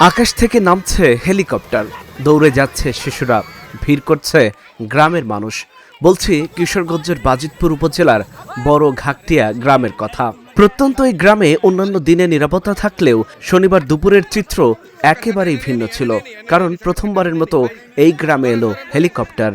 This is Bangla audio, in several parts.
আকাশ থেকে নামছে হেলিকপ্টার, দৌড়ে যাচ্ছে শিশুরা, ভিড় করছে গ্রামের মানুষ। বলছি কিশোরগঞ্জের বাজিতপুর উপজেলার বড় ঘাকটিয়া গ্রামের কথা। প্রত্যন্ত এই গ্রামে অন্যান্য দিনে নিরাপত্তা থাকলেও শনিবার দুপুরের চিত্র একেবারেই ভিন্ন ছিল, কারণ প্রথমবারের মতো এই গ্রামে এলো হেলিকপ্টার।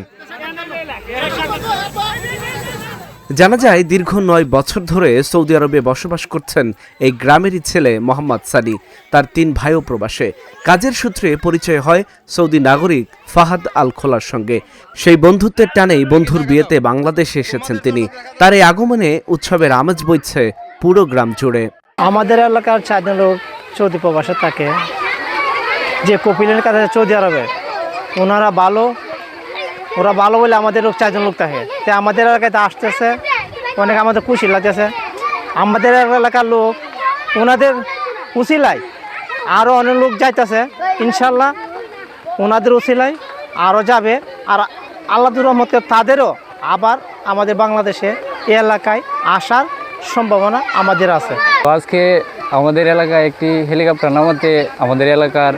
জানা যায় দীর্ঘ ৯ বছর ধরে সৌদি আরবে বসবাস করছেন এই গ্রামেরই ছেলে মোহাম্মদ সানি। তার ৩ ভাইও প্রবাসে। কাজের সূত্রে পরিচয় হয় সৌদি নাগরিক ফাহাদ আল খোলার সঙ্গে। সেই বন্ধুত্বের টানেই বন্ধুর বিয়েতে বাংলাদেশে এসেছেন তিনি। তার এই আগমনে উৎসবের আমেজ বইছে পুরো গ্রাম জুড়ে। আমাদের এলাকার 4 জন লোক সৌদি প্রবাসে থাকে, যে কপিলের কাছে সৌদি আরবে। ওরা ভালো বলে আমাদের লোক 4 জন লোক থাকে। তো আমাদের এলাকায় আসতেছে, অনেক আমাদের খুশি লাগতেছে। আমাদের এলাকার লোক ওনাদের উসিলায় আরও অনেক লোক যাইতেছে, ইনশাল্লাহ ওনাদের উসিলায় আরও যাবে। আর আল্লাহর রহমতে তাদেরও আবার আমাদের বাংলাদেশে এই এলাকায় আসার সম্ভাবনা আমাদের আছে। আজকে আমাদের এলাকায় একটি হেলিকপ্টার নামাতে আমাদের এলাকার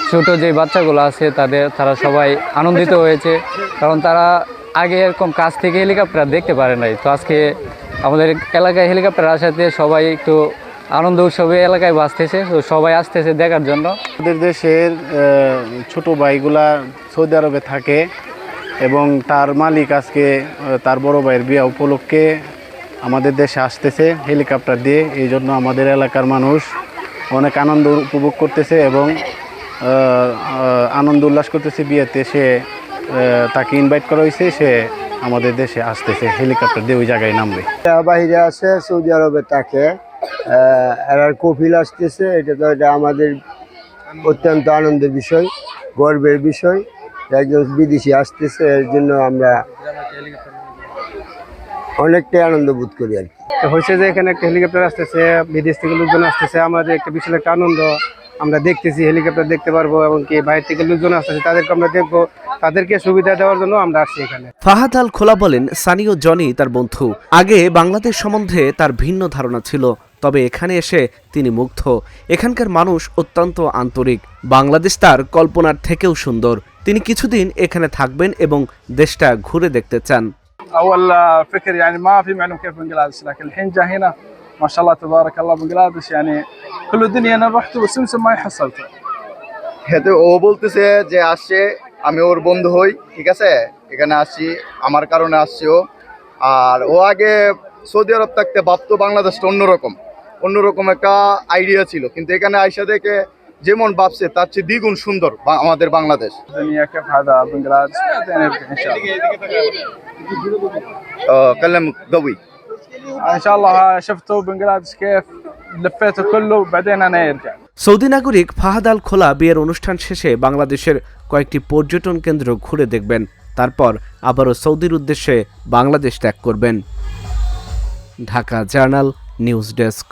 ছোট যে বাচ্চাগুলো আছে তারা সবাই আনন্দিত হয়েছে, কারণ তারা আগে এরকম কাছ থেকে হেলিকপ্টার দেখতে পারে নাই। তো আজকে আমাদের এলাকায় হেলিকপ্টার আসাতে সবাই একটু আনন্দ উৎসবে এলাকায় বাঁচতেছে, তো সবাই আসতেছে দেখার জন্য। আমাদের দেশের ছোট ভাইগুলা সৌদি আরবে থাকে এবং তার মালিক আজকে তার বড় ভাইয়ের বিয়ে উপলক্ষে আমাদের দেশে আসতেছে হেলিকপ্টার দিয়ে। এই জন্য আমাদের এলাকার মানুষ অনেক আনন্দ উপভোগ করতেছে এবং আনন্দ উল্লাস করতেছে। বিয়েতে সে তাকে ইনভাইট করা হয়েছে, সে আমাদের দেশে আসতেছে হেলিকপ্টার দিয়ে, ওই জায়গায় নামবে। বাইরে আছে সৌদি আরবে থাকে, এর কপিল আসতেছে। এটা আমাদের অত্যন্ত আনন্দের বিষয়, গর্বের বিষয়। একজন বিদেশি আসতেছে, এর জন্য আমরা অনেকটাই আনন্দ বোধ করি আর কি। হয়েছে যে এখানে একটা হেলিকপ্টার আসতেছে, বিদেশ থেকে লোকজন আসতেছে, আমাদের একটা বিশাল একটা আনন্দ। আমরা দেখতেছি হেলিকপ্টার দেখতে পারবো এবং কি বাইরে থেকে লোকজন আসতেছে তাদেরকে আমরা দেখবো, তাদেরকে সুবিধা দেওয়ার জন্য আমরা আসছি এখানে। ফাহাদ আল খোলা বলেন, সানি ও জনি তার বন্ধু। আগে বাংলাদেশ সম্বন্ধে তার ভিন্ন ধারণা ছিল, তবে এখানে এসে তিনি মুগ্ধ। এখানকার মানুষ অত্যন্ত আন্তরিক। বাংলাদেশ তার কল্পনার থেকেও সুন্দর। তিনি কিছুদিন এখানে থাকবেন এবং দেশটা ঘুরে দেখতে চান। أول فكر يعني ما في معلوم كيف بنجلاديش، لكن الحين جا هنا ما شاء الله تبارك الله بنجلاديش يعني كل الدنيا أنا رحت وسمسم ما حصلته. হেতু ও বলতেছে যে আসছে, আমি ওর বন্ধু হই, ঠিক আছে, এখানে আসছি আমার কারণে আসছি ও। আর ও আগে সৌদি আরব থাকতে ভাবতো বাংলাদেশটা অন্যরকম একটা আইডিয়া ছিল, কিন্তু এখানে আইসা দেখে যেমন ভাবছে তার চেয়ে দ্বিগুণ সুন্দর আমাদের বাংলাদেশ। الدنيا كيف هذا بنجلاديش بعدين نرجع إن شاء الله. كلم قوي إن شاء الله شفتوا بنجلاديش كيف لفيته كله بعدين أنا يرجع. সৌদি নাগরিক ফাহাদ আল খোলা বিয়ের অনুষ্ঠান শেষে বাংলাদেশের কয়েকটি পর্যটন কেন্দ্র ঘুরে দেখবেন, তারপর আবারও সৌদির উদ্দেশ্যে বাংলাদেশ ত্যাগ করবেন। Dhaka journal news desk.